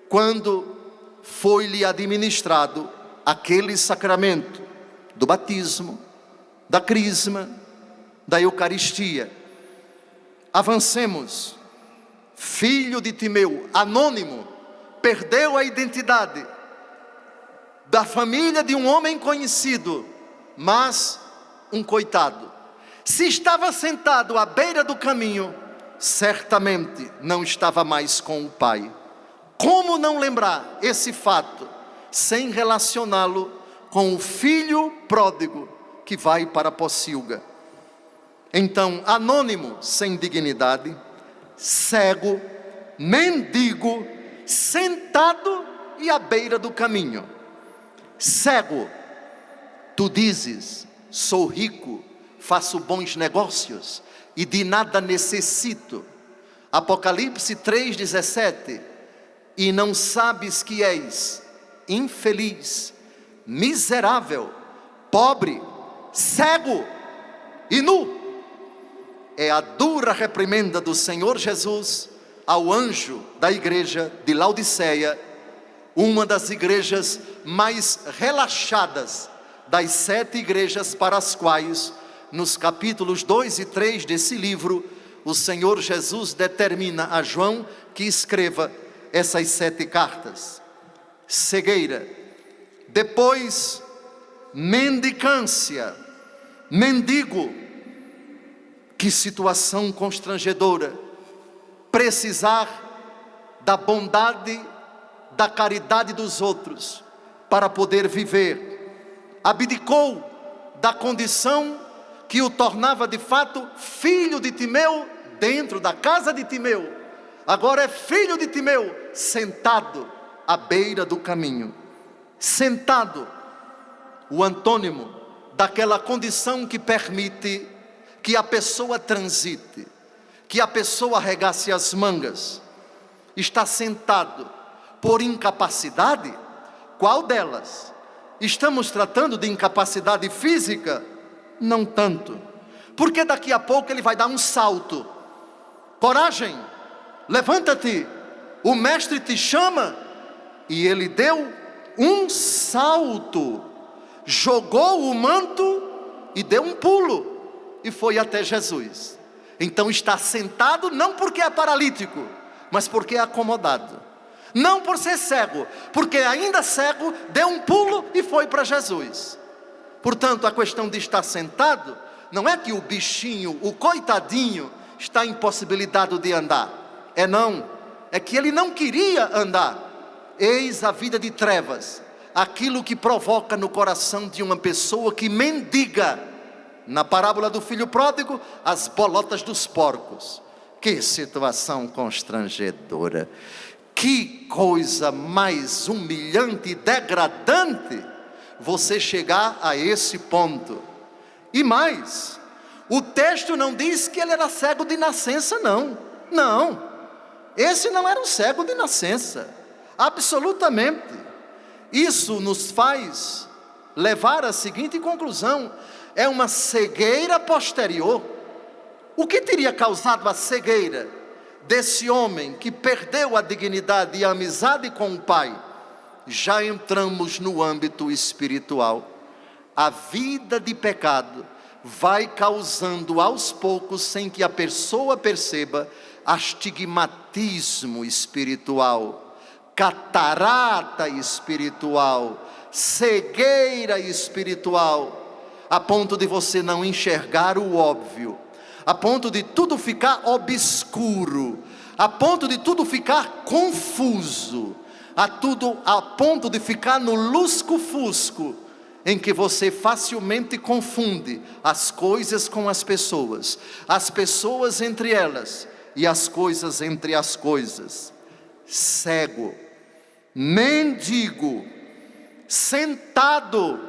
quando foi-lhe administrado aquele sacramento do batismo, da crisma, da Eucaristia. Avancemos. Filho de Timeu, anônimo, perdeu a identidade da família de um homem conhecido, mas um coitado. Se estava sentado à beira do caminho, certamente não estava mais com o pai. Como não lembrar esse fato sem relacioná-lo com o filho pródigo que vai para Pocilga? Então, anônimo, sem dignidade, cego, mendigo, sentado e à beira do caminho. Cego, tu dizes: sou rico, faço bons negócios e de nada necessito. Apocalipse 3,17. E não sabes que és infeliz, miserável, pobre, cego e nu. É a dura reprimenda do Senhor Jesus ao anjo da igreja de Laodiceia, uma das igrejas mais relaxadas das 7 igrejas para as quais, nos capítulos 2 e 3 desse livro, o Senhor Jesus determina a João que escreva essas 7 cartas. Cegueira, depois mendicância, mendigo. Que situação constrangedora, precisar da bondade, da caridade dos outros para poder viver. Abdicou da condição que o tornava de fato filho de Timeu, dentro da casa de Timeu. Agora é filho de Timeu, sentado à beira do caminho. Sentado, o antônimo daquela condição que permite que a pessoa transite, que a pessoa arregace as mangas. Está sentado por incapacidade? Qual delas? Estamos tratando de incapacidade física? Não tanto, porque daqui a pouco ele vai dar um salto. Coragem, levanta-te, o mestre te chama. E ele deu um salto, jogou o manto e deu um pulo e foi até Jesus. Então está sentado não porque é paralítico, mas porque é acomodado. Não por ser cego, porque ainda cego, deu um pulo e foi para Jesus. Portanto, a questão de estar sentado não é que o bichinho, o coitadinho, está impossibilitado de andar. É que ele não queria andar. Eis a vida de trevas, aquilo que provoca no coração de uma pessoa que mendiga. Na parábola do filho pródigo, as bolotas dos porcos. Que situação constrangedora. Que coisa mais humilhante e degradante você chegar a esse ponto. E mais, o texto não diz que ele era cego de nascença, não. Não, esse não era um cego de nascença, absolutamente. Isso nos faz levar à seguinte conclusão: é uma cegueira posterior. O que teria causado a cegueira desse homem que perdeu a dignidade e a amizade com o Pai? Já entramos no âmbito espiritual. A vida de pecado vai causando aos poucos, sem que a pessoa perceba, astigmatismo espiritual, catarata espiritual, cegueira espiritual, a ponto de você não enxergar o óbvio, a ponto de tudo ficar obscuro, a ponto de tudo ficar confuso, a ponto de ficar no lusco-fusco, em que você facilmente confunde as coisas com as pessoas entre elas e as coisas entre as coisas. Cego, mendigo, sentado.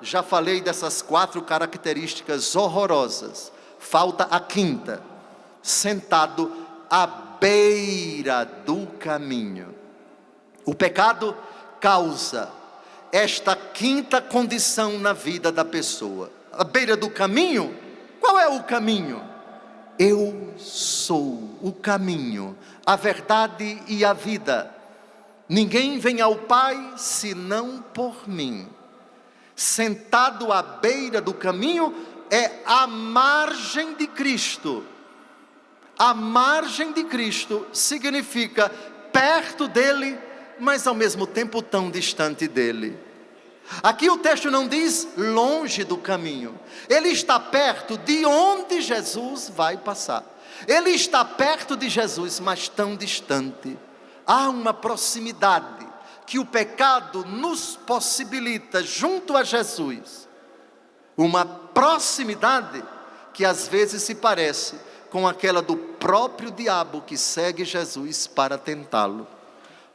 Já falei dessas 4 características horrorosas. Falta a 5ª. Sentado à beira do caminho. O pecado causa esta 5ª condição na vida da pessoa. À beira do caminho. Qual é o caminho? Eu sou o caminho, a verdade e a vida. Ninguém vem ao Pai senão por mim. Sentado à beira do caminho é a margem de Cristo. A margem de Cristo significa perto dele, mas ao mesmo tempo tão distante dele. Aqui o texto não diz longe do caminho. Ele está perto de onde Jesus vai passar. Ele está perto de Jesus, mas tão distante. Há uma proximidade que o pecado nos possibilita junto a Jesus. Uma proximidade que às vezes se parece com aquela do próprio diabo que segue Jesus para tentá-lo.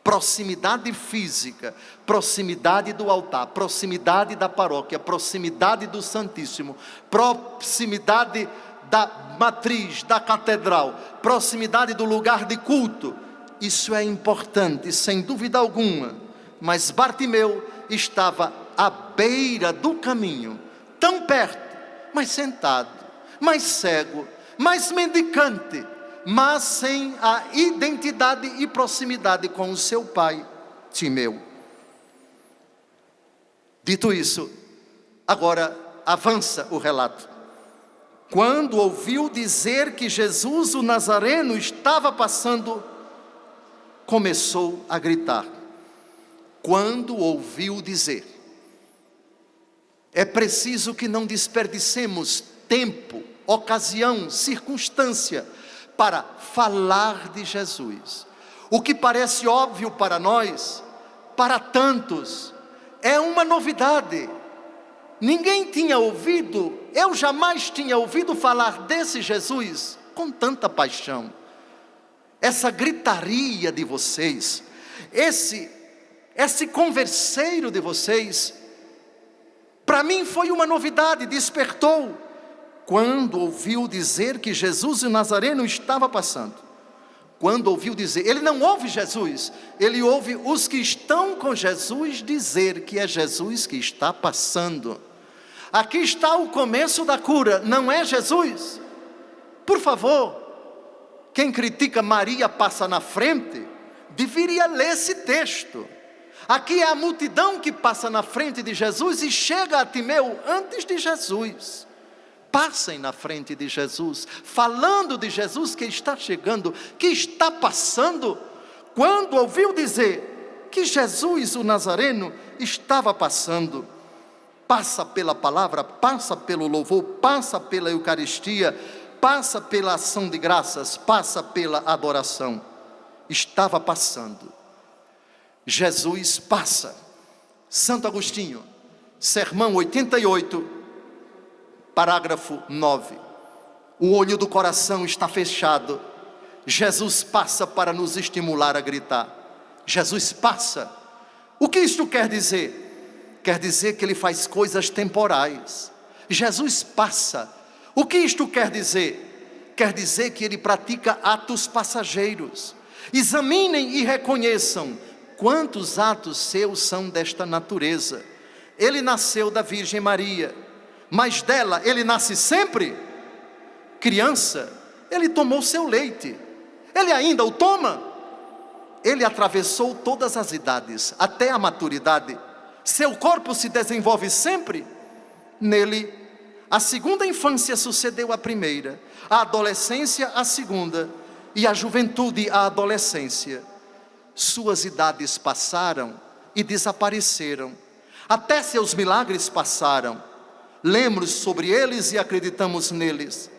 Proximidade física, proximidade do altar, proximidade da paróquia, proximidade do Santíssimo, proximidade da matriz, da catedral, proximidade do lugar de culto. Isso é importante, sem dúvida alguma. Mas Bartimeu estava à beira do caminho, tão perto, mas sentado, mais cego, mais mendicante, mas sem a identidade e proximidade com o seu pai, Timeu. Dito isso, agora avança o relato. Quando ouviu dizer que Jesus o Nazareno estava passando, começou a gritar. Quando ouviu dizer. É preciso que não desperdicemos tempo, ocasião, circunstância para falar de Jesus. O que parece óbvio para nós, para tantos, é uma novidade. Ninguém tinha ouvido, eu jamais tinha ouvido falar desse Jesus com tanta paixão. Essa gritaria de vocês, esse converseiro de vocês, para mim foi uma novidade, despertou. Quando ouviu dizer que Jesus o Nazareno estava passando. Quando ouviu dizer, ele não ouve Jesus, ele ouve os que estão com Jesus dizer que é Jesus que está passando. Aqui está o começo da cura, não é Jesus? Por favor, quem critica Maria passa na frente, deveria ler esse texto. Aqui é a multidão que passa na frente de Jesus e chega a Timeu antes de Jesus. Passem na frente de Jesus, falando de Jesus que está chegando, que está passando. Quando ouviu dizer que Jesus o Nazareno estava passando, passa pela palavra, passa pelo louvor, passa pela Eucaristia, passa pela ação de graças, passa pela adoração. Estava passando. Jesus passa. Santo Agostinho, Sermão 88, parágrafo 9. O olho do coração está fechado. Jesus passa para nos estimular a gritar. Jesus passa. O que isto quer dizer? Quer dizer que ele faz coisas temporais. Jesus passa. O que isto quer dizer? Quer dizer que ele pratica atos passageiros. Examinem e reconheçam quantos atos seus são desta natureza. Ele nasceu da Virgem Maria, mas dela ele nasce sempre. Criança, ele tomou seu leite. Ele ainda o toma. Ele atravessou todas as idades, até a maturidade. Seu corpo se desenvolve sempre. Nele, a segunda infância sucedeu à primeira, a adolescência à segunda, e a juventude à adolescência. Suas idades passaram e desapareceram. Até seus milagres passaram. Lemos sobre eles e acreditamos neles.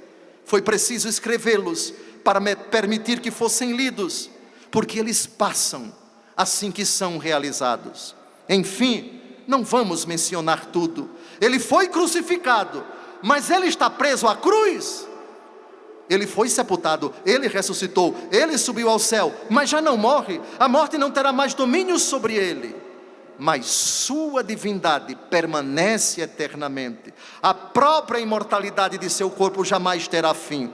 Foi preciso escrevê-los para permitir que fossem lidos, porque eles passam assim que são realizados. Enfim, não vamos mencionar tudo. Ele foi crucificado, mas ele está preso à cruz. Ele foi sepultado, ele ressuscitou, ele subiu ao céu, mas já não morre. A morte não terá mais domínio sobre ele. Mas sua divindade permanece eternamente. A própria imortalidade de seu corpo jamais terá fim.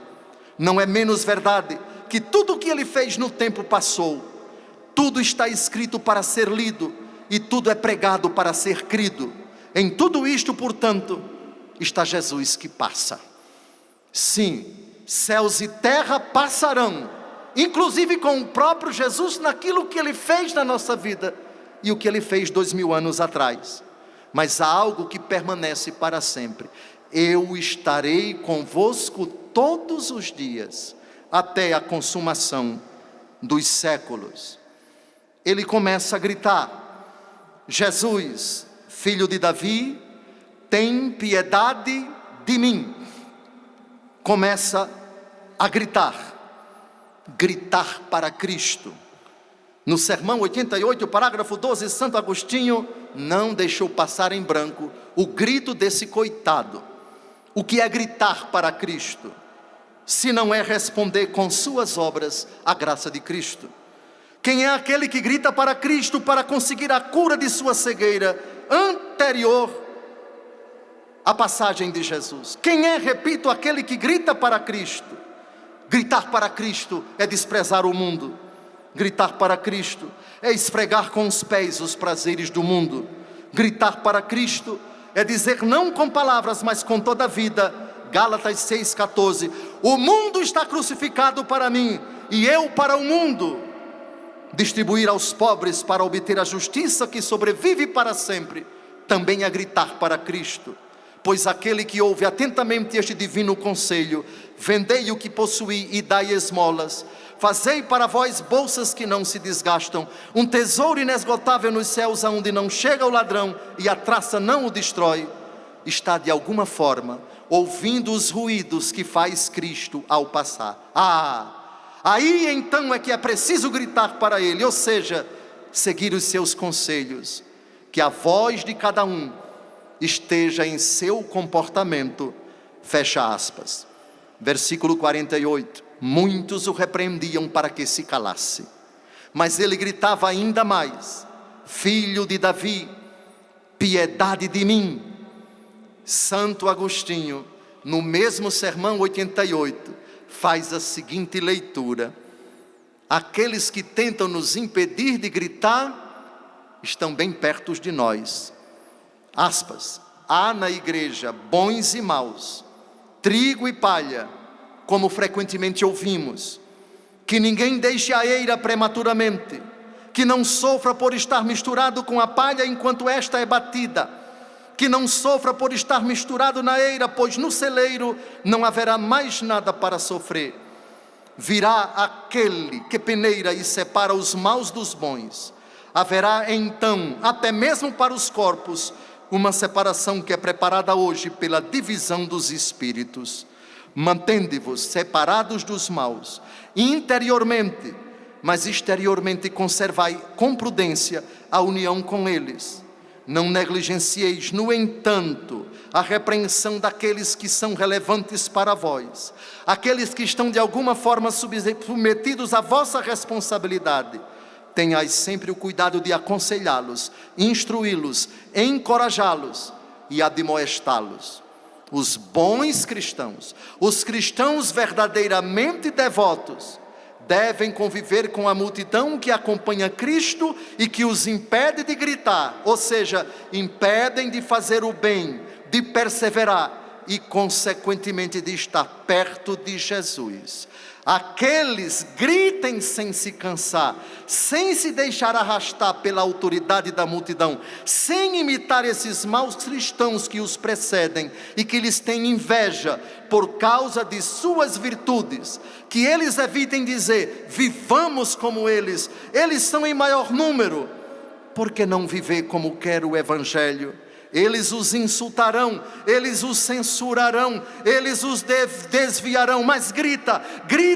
Não é menos verdade que tudo o que ele fez no tempo passou. Tudo está escrito para ser lido e tudo é pregado para ser crido. Em tudo isto, portanto, está Jesus que passa. Sim, céus e terra passarão, inclusive com o próprio Jesus naquilo que ele fez na nossa vida e o que ele fez 2000 anos atrás. Mas há algo que permanece para sempre. Eu estarei convosco todos os dias, até a consumação dos séculos. Ele começa a gritar: Jesus, filho de Davi, tem piedade de mim. Começa a gritar para Cristo. No Sermão 88, parágrafo 12, Santo Agostinho não deixou passar em branco o grito desse coitado. O que é gritar para Cristo, se não é responder com suas obras à graça de Cristo? Quem é aquele que grita para Cristo para conseguir a cura de sua cegueira anterior à passagem de Jesus? Quem é, repito, aquele que grita para Cristo? Gritar para Cristo é desprezar o mundo. Gritar para Cristo é esfregar com os pés os prazeres do mundo. Gritar para Cristo é dizer não com palavras, mas com toda a vida. Gálatas 6,14. O mundo está crucificado para mim e eu para o mundo. Distribuir aos pobres para obter a justiça que sobrevive para sempre, também é gritar para Cristo. Pois aquele que ouve atentamente este divino conselho: vendei o que possuí e dai esmolas, fazei para vós bolsas que não se desgastam, um tesouro inesgotável nos céus, aonde não chega o ladrão e a traça não o destrói, está de alguma forma ouvindo os ruídos que faz Cristo ao passar. Aí então é que é preciso gritar para Ele, ou seja, seguir os seus conselhos, que a voz de cada um esteja em seu comportamento. Fecha aspas. Versículo 48. Muitos o repreendiam para que se calasse, mas ele gritava ainda mais: Filho de Davi, piedade de mim. Santo Agostinho, no mesmo sermão 88, faz a seguinte leitura: aqueles que tentam nos impedir de gritar estão bem perto de nós. Aspas. Há na igreja bons e maus, trigo e palha, como frequentemente ouvimos. Que ninguém deixe a eira prematuramente, que não sofra por estar misturado com a palha enquanto esta é batida, que não sofra por estar misturado na eira, pois no celeiro não haverá mais nada para sofrer. Virá aquele que peneira e separa os maus dos bons. Haverá então, até mesmo para os corpos, uma separação que é preparada hoje pela divisão dos espíritos. Mantende-vos separados dos maus, interiormente, mas exteriormente conservai com prudência a união com eles. Não negligencieis, no entanto, a repreensão daqueles que são relevantes para vós, aqueles que estão de alguma forma submetidos à vossa responsabilidade. Tenhais sempre o cuidado de aconselhá-los, instruí-los, encorajá-los e admoestá-los. Os bons cristãos, os cristãos verdadeiramente devotos, devem conviver com a multidão que acompanha Cristo e que os impede de gritar, ou seja, impedem de fazer o bem, de perseverar e consequentemente de estar perto de Jesus. Aqueles gritem sem se cansar, sem se deixar arrastar pela autoridade da multidão, sem imitar esses maus cristãos que os precedem e que lhes têm inveja por causa de suas virtudes, que eles evitem dizer: vivamos como eles são em maior número. Por que não viver como quer o Evangelho? Eles os insultarão, eles os censurarão, eles os desviarão, mas grita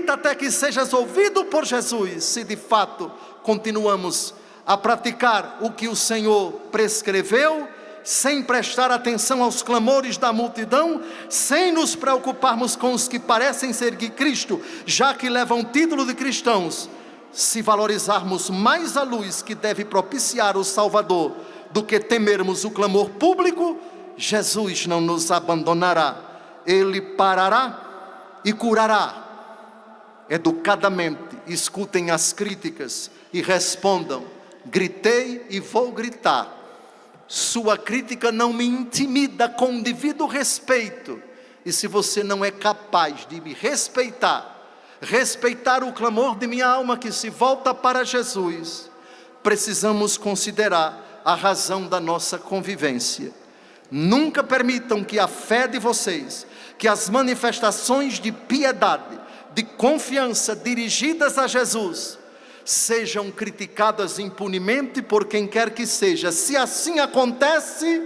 até que sejas ouvido por Jesus. Se de fato continuamos a praticar o que o Senhor prescreveu, sem prestar atenção aos clamores da multidão, sem nos preocuparmos com os que parecem seguir Cristo, já que levam título de cristãos, se valorizarmos mais a luz que deve propiciar o Salvador, do que temermos o clamor público, Jesus não nos abandonará. Ele parará e curará. Educadamente, escutem as críticas e respondam: gritei e vou gritar. Sua crítica não me intimida, com devido respeito. E se você não é capaz de me respeitar o clamor de minha alma que se volta para Jesus, precisamos considerar a razão da nossa convivência. Nunca permitam que a fé de vocês, que as manifestações de piedade, de confiança dirigidas a Jesus, sejam criticadas impunemente por quem quer que seja. Se assim acontece,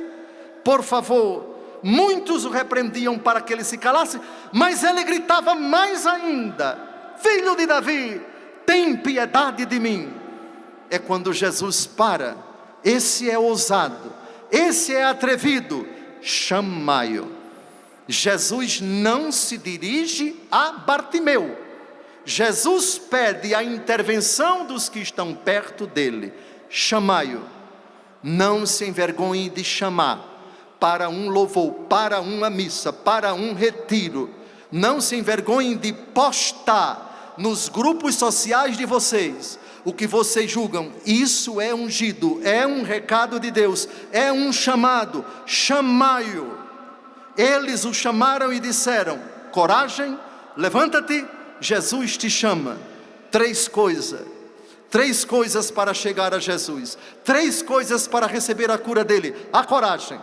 por favor, muitos o repreendiam para que ele se calasse, mas ele gritava mais ainda: Filho de Davi, tem piedade de mim. É quando Jesus para. Esse é ousado, esse é atrevido. Chamai-o. Jesus não se dirige a Bartimeu. Jesus pede a intervenção dos que estão perto dele. Chamai-o. Não se envergonhe de chamar para um louvor, para uma missa, para um retiro. Não se envergonhem de postar nos grupos sociais de vocês o que vocês julgam. Isso é ungido, é um recado de Deus, é um chamado. Chamai-o. Eles o chamaram e disseram: coragem, levanta-te, Jesus te chama. Três coisas para chegar a Jesus, 3 coisas para receber a cura dele: a coragem,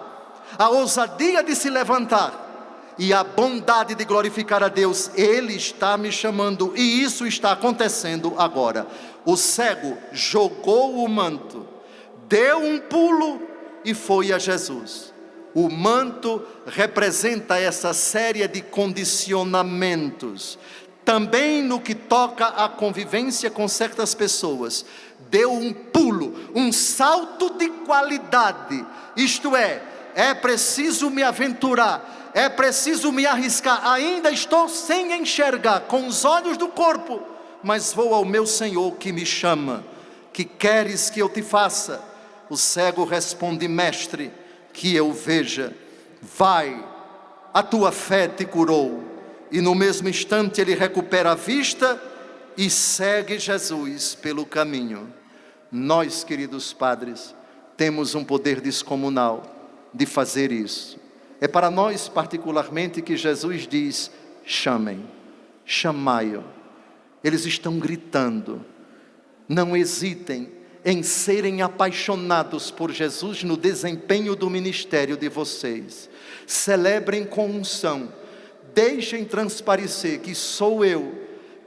a ousadia de se levantar e a bondade de glorificar a Deus. Ele está me chamando e isso está acontecendo agora. O cego jogou o manto, deu um pulo e foi a Jesus. O manto representa essa série de condicionamentos. Também no que toca à convivência com certas pessoas, deu um pulo, um salto de qualidade. Isto é preciso me aventurar, é preciso me arriscar. Ainda estou sem enxergar com os olhos do corpo, mas vou ao meu Senhor que me chama. Que queres que eu te faça? O cego responde: mestre, que eu veja. Vai, a tua fé te curou. E no mesmo instante ele recupera a vista e segue Jesus pelo caminho. Nós, queridos padres, temos um poder descomunal de fazer isso. É para nós particularmente que Jesus diz: chamem, chamai-o. Eles estão gritando. Não hesitem em serem apaixonados por Jesus no desempenho do ministério de vocês. Celebrem com unção. Deixem transparecer que sou eu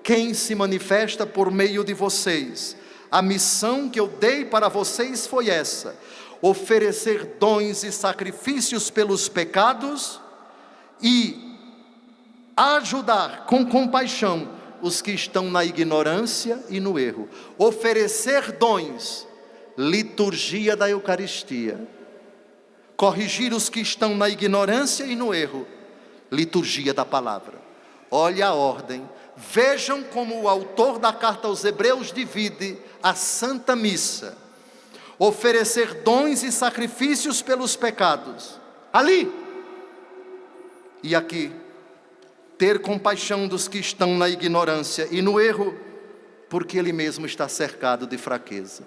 quem se manifesta por meio de vocês. A missão que eu dei para vocês foi essa: oferecer dons e sacrifícios pelos pecados e ajudar com compaixão os que estão na ignorância e no erro. Oferecer dons, liturgia da Eucaristia. Corrigir os que estão na ignorância e no erro, liturgia da palavra. Olha a ordem. Vejam como o autor da carta aos Hebreus divide a Santa Missa. Oferecer dons e sacrifícios pelos pecados, ali. E aqui, ter compaixão dos que estão na ignorância e no erro, porque ele mesmo está cercado de fraqueza.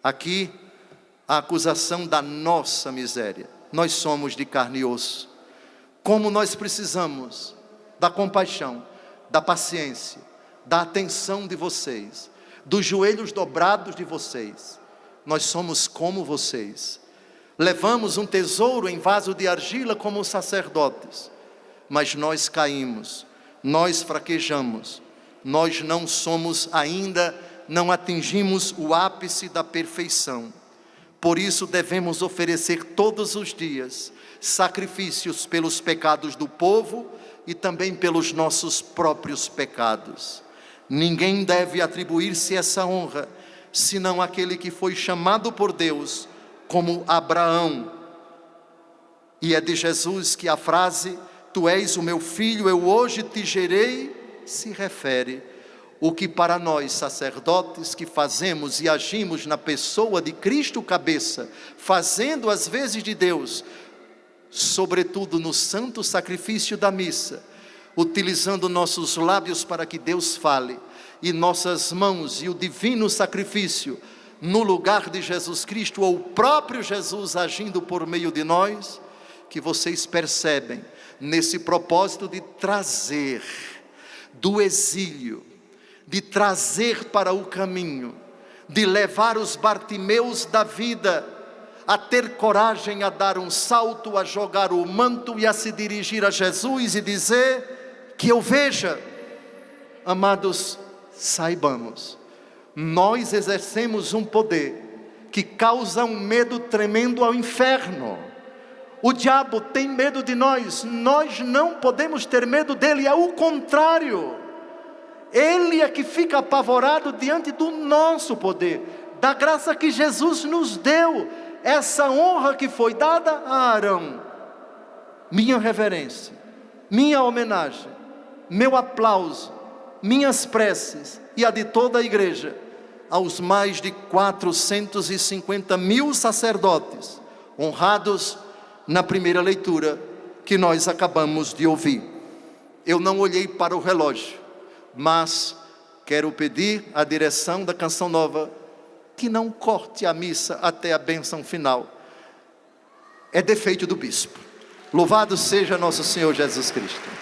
Aqui, a acusação da nossa miséria. Nós somos de carne e osso. Como nós precisamos da compaixão, da paciência, da atenção de vocês, dos joelhos dobrados de vocês. Nós somos como vocês. Levamos um tesouro em vaso de argila como os sacerdotes, mas nós caímos, nós fraquejamos, nós não somos ainda, não atingimos o ápice da perfeição. Por isso devemos oferecer todos os dias sacrifícios pelos pecados do povo e também pelos nossos próprios pecados. Ninguém deve atribuir-se essa honra, senão aquele que foi chamado por Deus, como Abraão. E é de Jesus que a frase "Tu és o meu filho, eu hoje te gerei", se refere. O que para nós sacerdotes que fazemos e agimos na pessoa de Cristo cabeça, fazendo as vezes de Deus, sobretudo no santo sacrifício da missa, utilizando nossos lábios para que Deus fale, e nossas mãos e o divino sacrifício no lugar de Jesus Cristo, ou o próprio Jesus agindo por meio de nós, que vocês percebem nesse propósito de trazer do exílio, de trazer para o caminho, de levar os Bartimeus da vida a ter coragem, a dar um salto, a jogar o manto e a se dirigir a Jesus e dizer: que eu veja. Amados, saibamos, nós exercemos um poder que causa um medo tremendo ao inferno. O diabo tem medo de nós não podemos ter medo dele, é o contrário. Ele é que fica apavorado diante do nosso poder, da graça que Jesus nos deu, essa honra que foi dada a Arão. minha reverência, minha homenagem, meu aplauso, minhas preces e a de toda a igreja aos mais de 450 mil sacerdotes honrados na primeira leitura que nós acabamos de ouvir. Eu não olhei para o relógio, mas quero pedir à direção da Canção Nova que não corte a missa até a bênção final. É defeito do bispo. Louvado seja nosso Senhor Jesus Cristo.